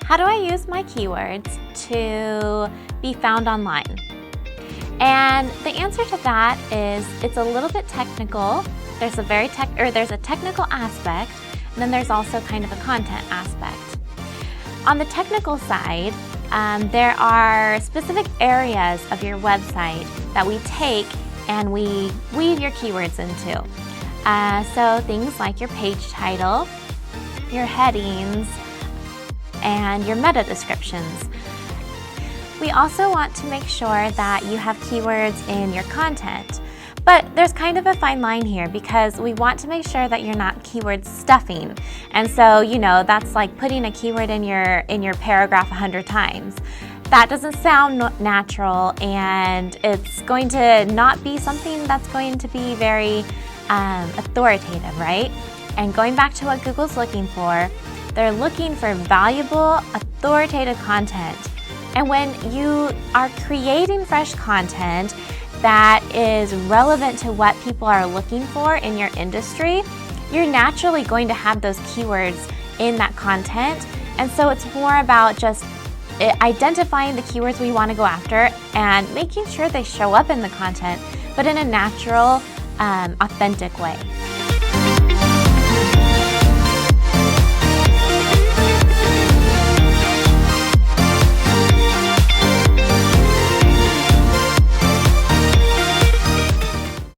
How do I use my keywords to be found online? And the answer to that is it's a little bit technical. There's a technical aspect, and then there's also kind of a content aspect. On the technical side, there are specific areas of your website that we take and we weave your keywords into. So things like your page title, your headings, and your meta descriptions. We also want to make sure that you have keywords in your content. But there's kind of a fine line here because we want to make sure that you're not keyword stuffing. And so, that's like putting a keyword in your paragraph 100 times. That doesn't sound natural, and it's going to not be something that's going to be very authoritative, right? And going back to what Google's looking for, they're looking for valuable, authoritative content. And when you are creating fresh content that is relevant to what people are looking for in your industry, you're naturally going to have those keywords in that content. And so it's more about just identifying the keywords we want to go after and making sure they show up in the content, but in a natural, authentic way.